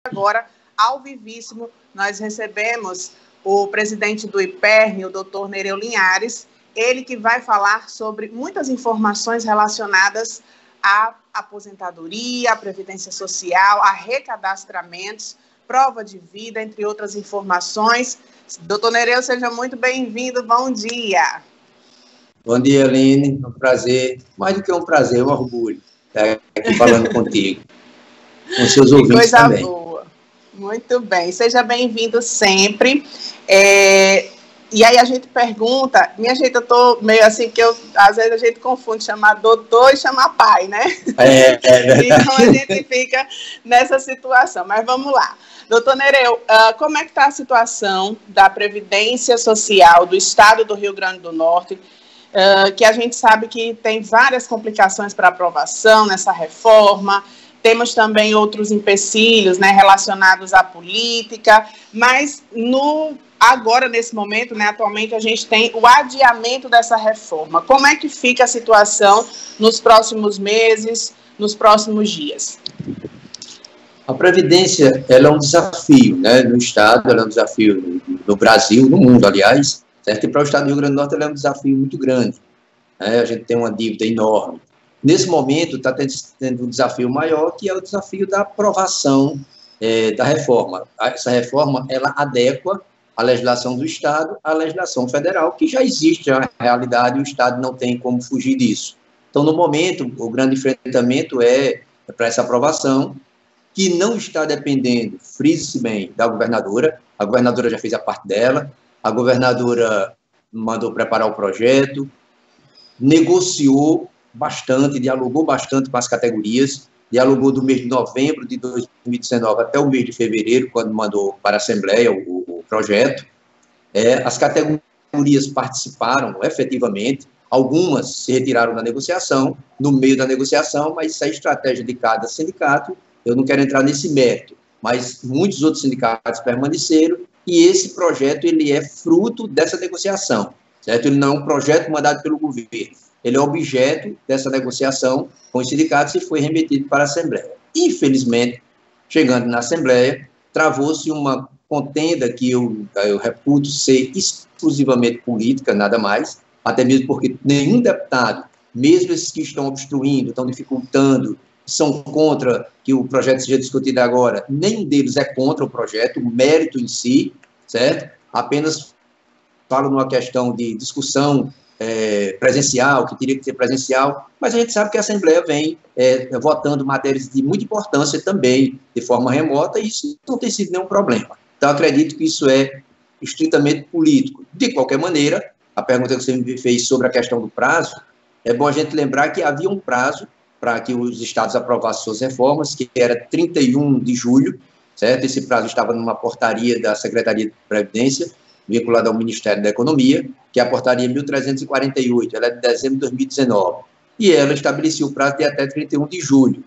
Agora, ao vivíssimo, nós recebemos o presidente do IPERN, o doutor Nereu Linhares, ele que vai falar sobre muitas informações relacionadas à aposentadoria, à previdência social, a recadastramentos, prova de vida, entre outras informações. Doutor Nereu, seja muito bem-vindo, bom dia. Bom dia, Aline, é um prazer, mais do que um prazer, é um orgulho estar aqui falando contigo, com seus ouvintes coisa também. Boa. Muito bem, seja bem-vindo sempre. E aí a gente pergunta, minha gente, eu tô meio assim, que às vezes a gente confunde chamar doutor e chamar pai, né? Então a gente fica nessa situação, mas vamos lá. Doutor Nereu, como é que está a situação da Previdência Social do Estado do Rio Grande do Norte, que a gente sabe que tem várias complicações para aprovação nessa reforma, temos também outros empecilhos, né, relacionados à política, mas agora, nesse momento, né, atualmente, a gente tem o adiamento dessa reforma. Como é que fica a situação nos próximos meses, nos próximos dias? A Previdência, ela é um desafio, né, no Estado, ela é um desafio no Brasil, no mundo, aliás, certo? E para o Estado do Rio Grande do Norte, ela é um desafio muito grande, né? A gente tem uma dívida enorme. Nesse momento, está tendo um desafio maior, que é o desafio da aprovação da reforma. Essa reforma, ela adequa a legislação do Estado à legislação federal, que já existe na realidade e o Estado não tem como fugir disso. Então, no momento, o grande enfrentamento é para essa aprovação, que não está dependendo, frise-se bem, da governadora. A governadora já fez a parte dela, a governadora mandou preparar o projeto, negociou bastante, dialogou bastante com as categorias, dialogou do mês de novembro de 2019 até o mês de fevereiro, quando mandou para a Assembleia o projeto. As categorias participaram efetivamente, algumas se retiraram da negociação, no meio da negociação, mas isso é a estratégia de cada sindicato, eu não quero entrar nesse mérito, mas muitos outros sindicatos permaneceram, e esse projeto ele é fruto dessa negociação, certo? Ele não é um projeto mandado pelo governo, ele é objeto dessa negociação com os sindicatos e foi remetido para a Assembleia. Infelizmente, chegando na Assembleia, travou-se uma contenda que eu reputo ser exclusivamente política, nada mais, até mesmo porque nenhum deputado, mesmo esses que estão obstruindo, estão dificultando, são contra que o projeto seja discutido agora, nenhum deles é contra o projeto, o mérito em si, certo? Apenas falo numa questão de discussão presencial, que teria que ser presencial, mas a gente sabe que a Assembleia vem votando matérias de muita importância também, de forma remota, e isso não tem sido nenhum problema. Então, acredito que isso é estritamente político. De qualquer maneira, a pergunta que você me fez sobre a questão do prazo, é bom a gente lembrar que havia um prazo para que os estados aprovassem suas reformas, que era 31 de julho, certo? Esse prazo estava numa portaria da Secretaria de Previdência, vinculada ao Ministério da Economia, que é a portaria 1348, ela é de dezembro de 2019, e ela estabelecia o prazo de até 31 de julho.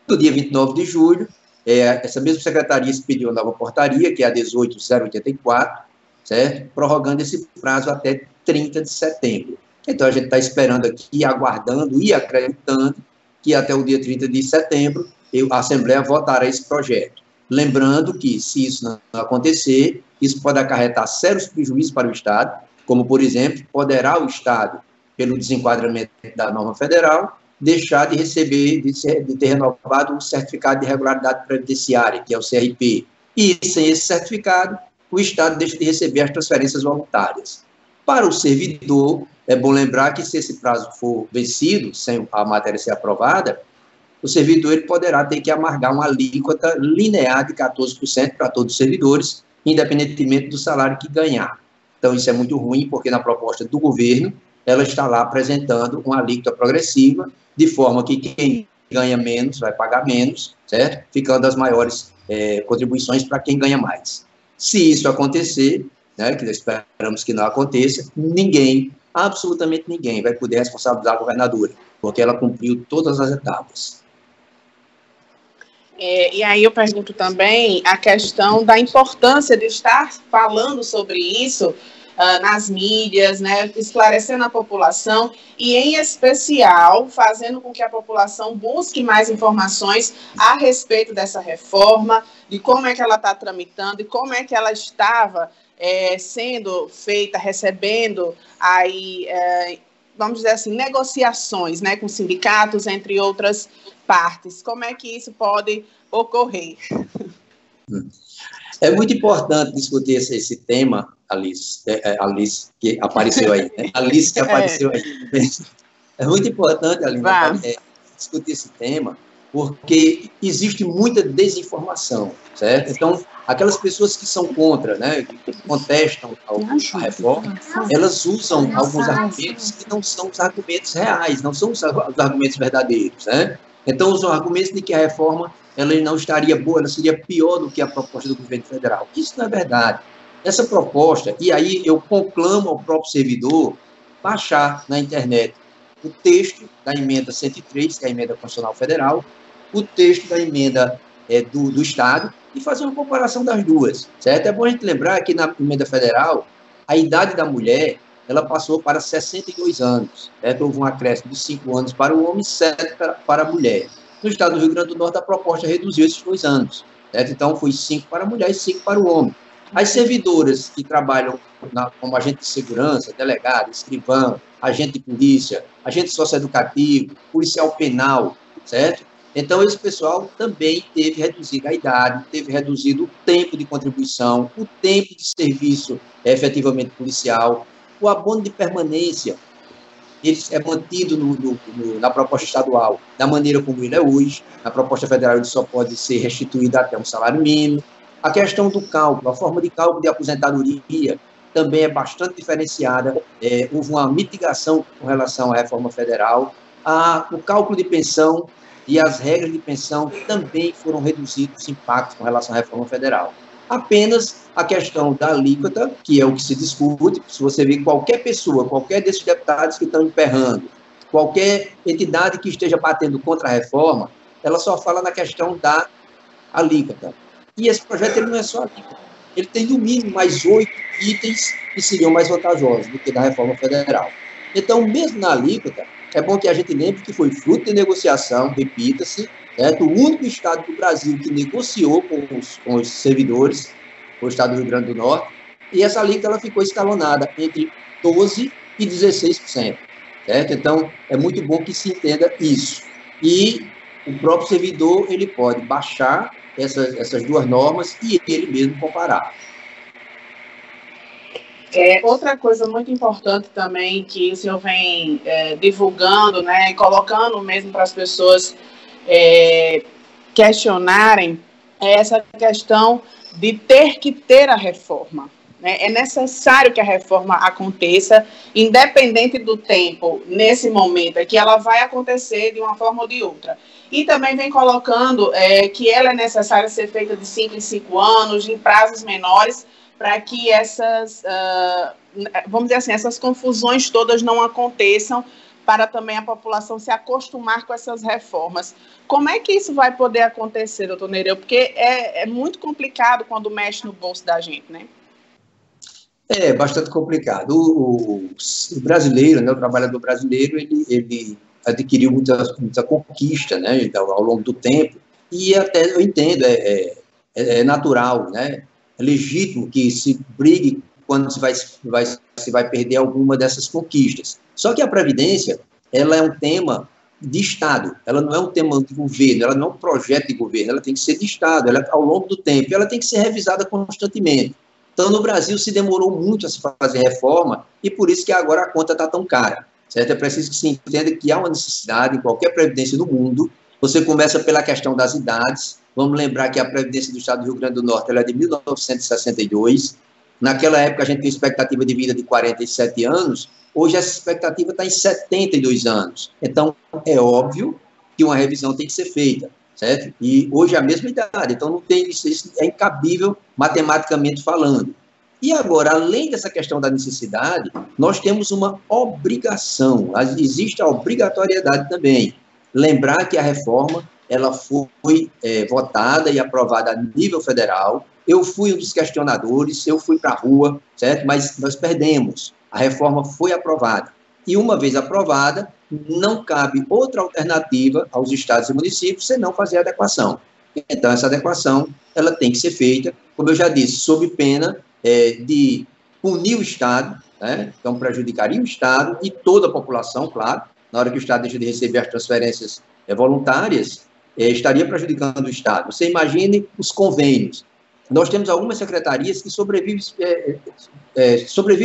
No dia 29 de julho, essa mesma secretaria expediu a nova portaria, que é a 18084, certo? Prorrogando esse prazo até 30 de setembro. Então, a gente está esperando aqui, aguardando e acreditando que até o dia 30 de setembro a Assembleia votará esse projeto. Lembrando que, se isso não acontecer, isso pode acarretar sérios prejuízos para o Estado, como, por exemplo, poderá o Estado, pelo desenquadramento da norma federal, deixar de receber, de ter renovado o certificado de regularidade previdenciária, que é o CRP. E, sem esse certificado, o Estado deixa de receber as transferências voluntárias. Para o servidor, é bom lembrar que, se esse prazo for vencido, sem a matéria ser aprovada, o servidor ele poderá ter que amargar uma alíquota linear de 14% para todos os servidores, independentemente do salário que ganhar. Então, isso é muito ruim, porque na proposta do governo, ela está lá apresentando uma alíquota progressiva, de forma que quem ganha menos vai pagar menos, certo? Ficando as maiores contribuições para quem ganha mais. Se isso acontecer, né, que esperamos que não aconteça, ninguém, absolutamente ninguém, vai poder responsabilizar a governadora, porque ela cumpriu todas as etapas. E aí eu pergunto também a questão da importância de estar falando sobre isso nas mídias, né, esclarecendo a população e, em especial, fazendo com que a população busque mais informações a respeito dessa reforma, de como é que ela está tramitando e como é que ela estava sendo feita, recebendo aí, vamos dizer assim, negociações, né, com sindicatos, entre outras partes. Como é que isso pode ocorrer? É muito importante discutir esse tema, Alice, Alice que apareceu aí, né? Alice que apareceu aí. É muito importante, Aline, discutir esse tema, porque existe muita desinformação, certo? Então, aquelas pessoas que são contra, né, que contestam a reforma, elas usam alguns argumentos que não são os argumentos reais, não são os argumentos verdadeiros, né? Então, usam argumentos de que a reforma ela não estaria boa, ela seria pior do que a proposta do governo federal. Isso não é verdade. Essa proposta, e aí eu conclamo ao próprio servidor baixar na internet o texto da emenda 103, que é a emenda constitucional federal, o texto da emenda do Estado, e fazer uma comparação das duas, certo? É bom a gente lembrar que na emenda federal, a idade da mulher, ela passou para 62 anos, certo? Houve um acréscimo de 5 anos para o homem e 7 para a mulher. No estado do Rio Grande do Norte, a proposta reduziu esses 2 anos, certo? Então, foi 5 para a mulher e 5 para o homem. As servidoras que trabalham como agente de segurança, delegado, escrivão, agente de polícia, agente socioeducativo, policial penal, certo? Então, esse pessoal também teve reduzido a idade, teve reduzido o tempo de contribuição, o tempo de serviço efetivamente policial, o abono de permanência, ele é mantido na proposta estadual da maneira como ele é hoje. Na proposta federal, ele só pode ser restituído até um salário mínimo. A questão do cálculo, a forma de cálculo de aposentadoria também é bastante diferenciada. Houve uma mitigação com relação à reforma federal. O cálculo de pensão e as regras de pensão também foram reduzidos os impactos com relação à reforma federal. Apenas a questão da alíquota, que é o que se discute, se você vê qualquer pessoa, qualquer desses deputados que estão emperrando, qualquer entidade que esteja batendo contra a reforma, ela só fala na questão da alíquota. E esse projeto ele não é só alíquota. Ele tem, no mínimo, mais 8 itens que seriam mais vantajosos do que da reforma federal. Então, mesmo na alíquota, é bom que a gente lembre que foi fruto de negociação, repita-se, certo? O único estado do Brasil que negociou com os servidores, o estado do Rio Grande do Norte, e essa alíquota ela ficou escalonada entre 12% e 16%, certo? Então, é muito bom que se entenda isso. E o próprio servidor, ele pode baixar essas duas normas e ele mesmo comparar. Outra coisa muito importante também que o senhor vem divulgando, né, e colocando mesmo para as pessoas questionarem, é essa questão de ter que ter a reforma. Né? É necessário que a reforma aconteça, independente do tempo, nesse momento, que ela vai acontecer de uma forma ou de outra. E também vem colocando que ela é necessária ser feita de 5 em 5 anos, em prazos menores, para que essas, vamos dizer assim, essas confusões todas não aconteçam, para também a população se acostumar com essas reformas. Como é que isso vai poder acontecer, doutor Nereu? Porque é muito complicado quando mexe no bolso da gente, né? É bastante complicado. O brasileiro, né, o trabalhador brasileiro, ele adquiriu muita conquista, né, então, ao longo do tempo, e até eu entendo, é natural, né, é legítimo que se brigue quando se vai perder alguma dessas conquistas. Só que a Previdência, ela é um tema de Estado, ela não é um tema de governo, ela não é um projeto de governo, ela tem que ser de Estado, ela, ao longo do tempo, ela tem que ser revisada constantemente. Então, no Brasil, se demorou muito a se fazer reforma, e por isso que agora a conta está tão cara, certo? É preciso que se entenda que há uma necessidade em qualquer Previdência do mundo. Você começa pela questão das idades. Vamos lembrar que a Previdência do Estado do Rio Grande do Norte ela é de 1962. Naquela época, a gente tinha expectativa de vida de 47 anos, hoje essa expectativa está em 72 anos. Então, é óbvio que uma revisão tem que ser feita, certo? E hoje é a mesma idade, então não tem isso, é incabível matematicamente falando. E agora, além dessa questão da necessidade, nós temos uma obrigação, existe a obrigatoriedade também. Lembrar que a reforma ela foi votada e aprovada a nível federal. Eu fui um dos questionadores, eu fui para a rua, certo? Mas nós perdemos. A reforma foi aprovada. E uma vez aprovada, não cabe outra alternativa aos estados e municípios senão fazer a adequação. Então, essa adequação, ela tem que ser feita, como eu já disse, sob pena de punir o Estado, né? Então prejudicaria o Estado e toda a população, claro, na hora que o Estado deixa de receber as transferências voluntárias, estaria prejudicando o Estado. Você imagine os convênios. Nós temos algumas secretarias que sobrevivem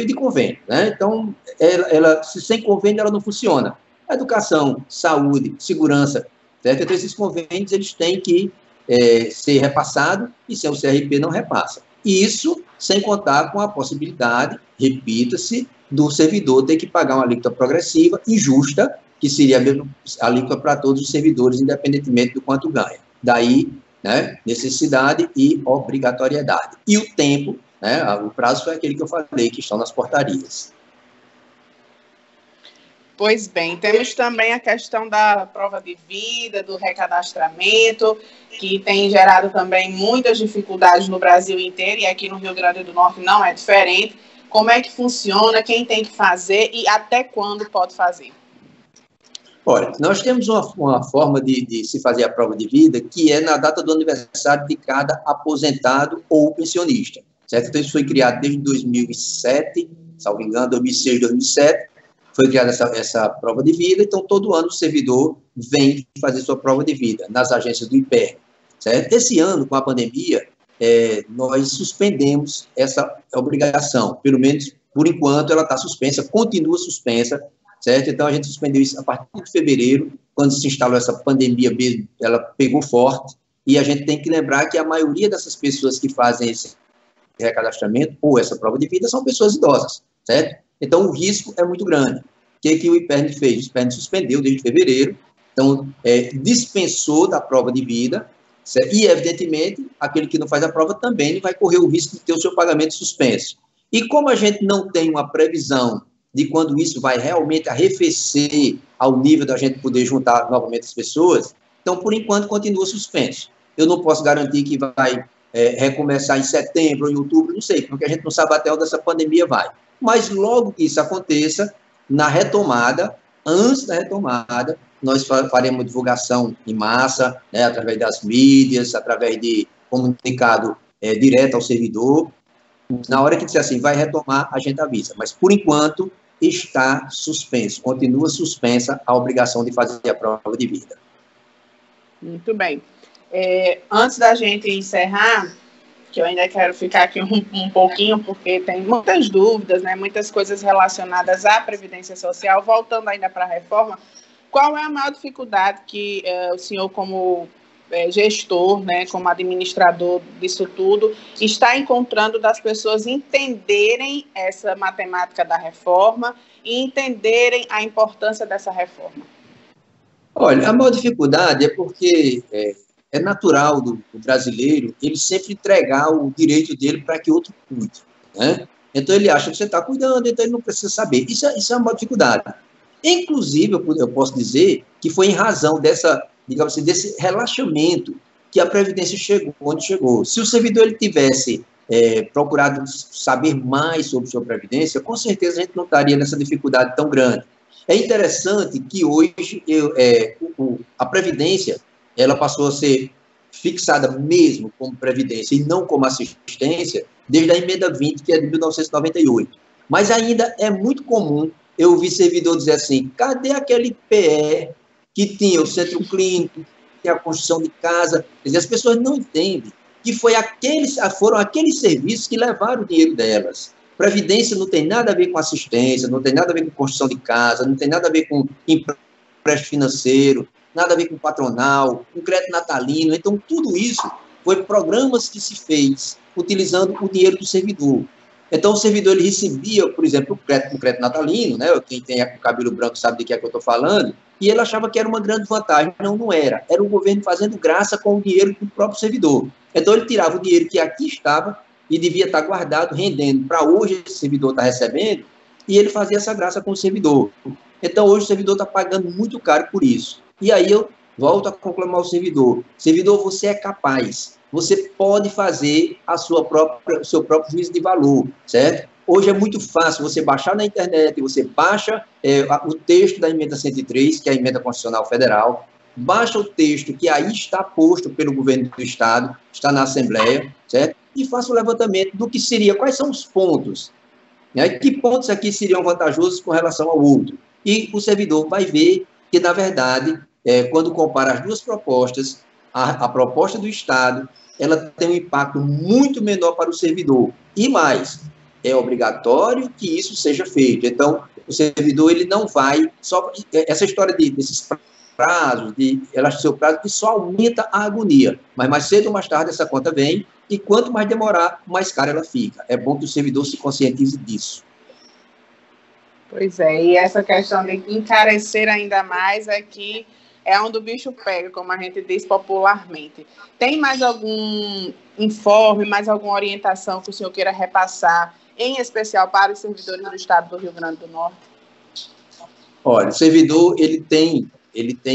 de convênio, né? Então, se sem convênio, ela não funciona. Educação, saúde, segurança, certo? Então, esses convênios, eles têm que ser repassados e sem o CRP não repassa. E isso sem contar com a possibilidade, repita-se, do servidor ter que pagar uma alíquota progressiva e justa, que seria a mesma alíquota para todos os servidores, independentemente do quanto ganha. Daí, né, necessidade e obrigatoriedade. E o tempo, né, o prazo foi aquele que eu falei, que estão nas portarias. Pois bem, temos também a questão da prova de vida, do recadastramento, que tem gerado também muitas dificuldades no Brasil inteiro, e aqui no Rio Grande do Norte não é diferente. Como é que funciona, quem tem que fazer e até quando pode fazer? Olha, nós temos uma forma de se fazer a prova de vida que é na data do aniversário de cada aposentado ou pensionista, certo? Então, isso foi criado desde 2007, salvo engano, 2006, 2007, foi criada essa prova de vida, então todo ano o servidor vem fazer sua prova de vida nas agências do IPER, certo? Esse ano, com a pandemia, nós suspendemos essa obrigação, pelo menos por enquanto ela está suspensa, continua suspensa, certo? Então a gente suspendeu isso a partir de fevereiro, quando se instalou essa pandemia mesmo, ela pegou forte, e a gente tem que lembrar que a maioria dessas pessoas que fazem esse recadastramento ou essa prova de vida são pessoas idosas, certo? Então, o risco é muito grande. O que o IPERN fez? O IPERN suspendeu desde fevereiro, então, dispensou da prova de vida, certo? E, evidentemente, aquele que não faz a prova também vai correr o risco de ter o seu pagamento suspenso. E como a gente não tem uma previsão de quando isso vai realmente arrefecer ao nível da gente poder juntar novamente as pessoas, então, por enquanto, continua suspenso. Eu não posso garantir que vai recomeçar em setembro ou em outubro, não sei, porque a gente não sabe até onde essa pandemia vai. Mas logo que isso aconteça, na retomada, antes da retomada, nós faremos divulgação em massa, né, através das mídias, através de comunicado direto ao servidor. Na hora que disser assim, vai retomar, a gente avisa. Mas, por enquanto, está suspenso, continua suspensa a obrigação de fazer a prova de vida. Muito bem. Antes da gente encerrar, que eu ainda quero ficar aqui um pouquinho, porque tem muitas dúvidas, né, muitas coisas relacionadas à Previdência Social. Voltando ainda para a reforma, qual é a maior dificuldade que o senhor, como gestor, né, como administrador disso tudo, está encontrando das pessoas entenderem essa matemática da reforma e entenderem a importância dessa reforma? Olha, a maior dificuldade é porque é natural do brasileiro ele sempre entregar o direito dele para que outro cuide, né? Então, ele acha que você está cuidando, então ele não precisa saber. Isso é uma dificuldade. Inclusive, eu posso dizer que foi em razão digamos assim, desse relaxamento que a Previdência chegou onde chegou. Se o servidor ele tivesse procurado saber mais sobre sua Previdência, com certeza a gente não estaria nessa dificuldade tão grande. É interessante que hoje a Previdência ela passou a ser fixada mesmo como previdência e não como assistência desde a emenda 20, que é de 1998. Mas ainda é muito comum eu ouvir servidor dizer assim, cadê aquele PE que tinha o centro clínico, que tinha a construção de casa? Quer dizer, as pessoas não entendem que foram aqueles serviços que levaram o dinheiro delas. Previdência não tem nada a ver com assistência, não tem nada a ver com construção de casa, não tem nada a ver com empréstimo financeiro, nada a ver com patronal, com crédito natalino. Então, tudo isso foi programas que se fez utilizando o dinheiro do servidor. Então, o servidor ele recebia, por exemplo, o crédito natalino, né? Quem tem o cabelo branco sabe de que é que eu estou falando, e ele achava que era uma grande vantagem. Não, não era. Era o governo fazendo graça com o dinheiro do próprio servidor. Então, ele tirava o dinheiro que aqui estava e devia estar guardado, rendendo para hoje esse servidor está recebendo, e ele fazia essa graça com o servidor. Então, hoje o servidor está pagando muito caro por isso. E aí eu volto a conclamar o servidor. Servidor, você é capaz. Você pode fazer o seu próprio juízo de valor, certo? Hoje é muito fácil você baixar na internet, você baixa o texto da emenda 103, que é a emenda constitucional federal, baixa o texto que aí está posto pelo governo do Estado, está na Assembleia, certo? E faça o levantamento do que seria, quais são os pontos, né? Que pontos aqui seriam vantajosos com relação ao outro. E o servidor vai ver que, na verdade, quando compara as duas propostas, a proposta do Estado, ela tem um impacto muito menor para o servidor. E mais, é obrigatório que isso seja feito. Então, o servidor, ele não vai... Essa história desses prazos, de elastic seu prazo, que só aumenta a agonia. Mas mais cedo ou mais tarde essa conta vem, e quanto mais demorar, mais cara ela fica. É bom que o servidor se conscientize disso. Pois é, e essa questão de encarecer ainda mais é que é onde o bicho pega, como a gente diz popularmente. Tem mais algum informe, mais alguma orientação que o senhor queira repassar, em especial para os servidores do Estado do Rio Grande do Norte? Olha, o servidor, ele tem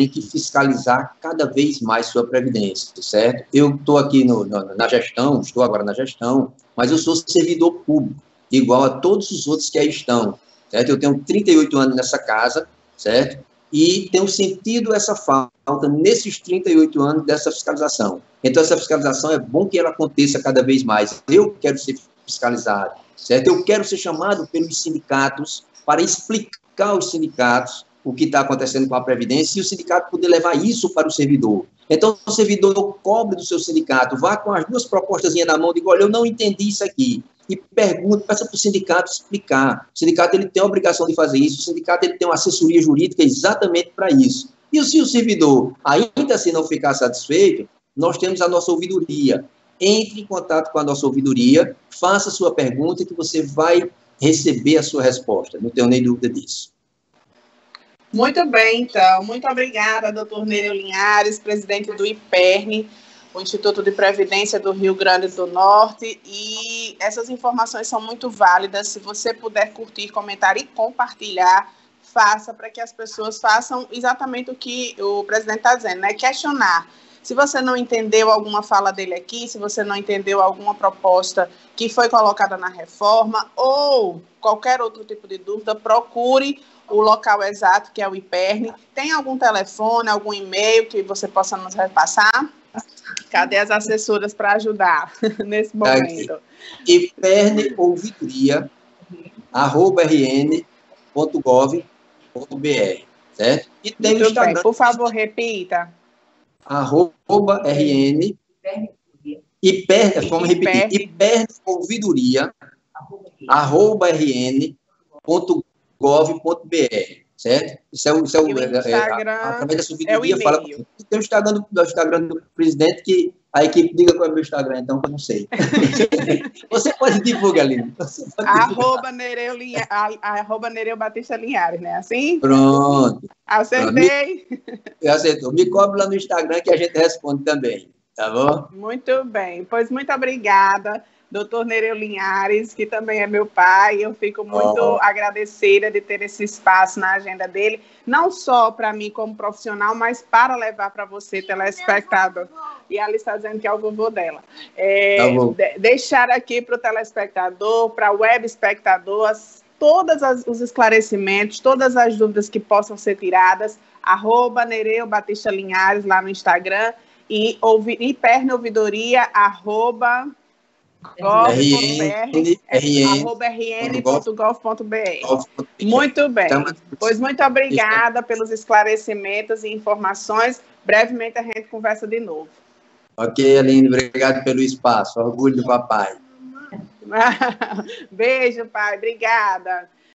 que fiscalizar cada vez mais sua previdência, certo? Eu estou aqui na gestão, estou agora na gestão, mas eu sou servidor público, igual a todos os outros que aí estão, certo? Eu tenho 38 anos nessa casa, certo? E tenho sentido essa falta nesses 38 anos dessa fiscalização. Então, essa fiscalização é bom que ela aconteça cada vez mais. Eu quero ser fiscalizado, certo? Eu quero ser chamado pelos sindicatos para explicar aos sindicatos o que está acontecendo com a Previdência e o sindicato poder levar isso para o servidor. Então, o servidor cobre do seu sindicato, vá com as duas propostas na mão, diga, olha, eu não entendi isso aqui. E pergunta, peça para o sindicato explicar. O sindicato ele tem a obrigação de fazer isso, o sindicato ele tem uma assessoria jurídica exatamente para isso. E se o servidor ainda assim não ficar satisfeito, nós temos a nossa ouvidoria. Entre em contato com a nossa ouvidoria, faça a sua pergunta que você vai receber a sua resposta. Não tenho nem dúvida disso. Muito bem, então. Muito obrigada, doutor Nereu Linhares, presidente do IPERN, o Instituto de Previdência do Rio Grande do Norte, e essas informações são muito válidas. Se você puder curtir, comentar e compartilhar, faça, para que as pessoas façam exatamente o que o presidente está dizendo, né? Questionar. Se você não entendeu alguma fala dele aqui, se você não entendeu alguma proposta que foi colocada na reforma, ou qualquer outro tipo de dúvida, procure o local exato, que é o IPERN. Tem algum telefone, algum e-mail que você possa nos repassar? Cadê as assessoras para ajudar nesse momento? ipern.ouvidoria@rn.gov.br, certo? E tem o Instagram. Bem. Por favor, repita. @rn, IPERN, vamos repetir, ipern.ouvidoria@rn.gov.br, certo? Isso é o Instagram, através dessa ouvidoria, fala. Tem o Instagram do presidente, que a equipe diga qual é o meu Instagram, então, que eu não sei. Você pode divulgar, Aline. @Nereu Batista Linhares, né? Assim? Pronto. Acertei. Acertou. Me cobre lá no Instagram que a gente responde também, tá bom? Muito bem. Pois muito obrigada, doutor Nereu Linhares, que também é meu pai. Eu fico muito agradecida de ter esse espaço na agenda dele, não só para mim como profissional, mas para levar para você, telespectador. E ela está dizendo que é o vovô dela. Deixar aqui para o telespectador, para o web espectador, todos os esclarecimentos, todas as dúvidas que possam ser tiradas, @Nereu Batista Linhares lá no Instagram, e ipern.ouvidoria @rn.gov.br. Muito bem. Pois muito obrigada pelos esclarecimentos e informações. Brevemente a gente conversa de novo. Ok, Aline, obrigado pelo espaço. Orgulho do papai. Beijo, pai. Obrigada.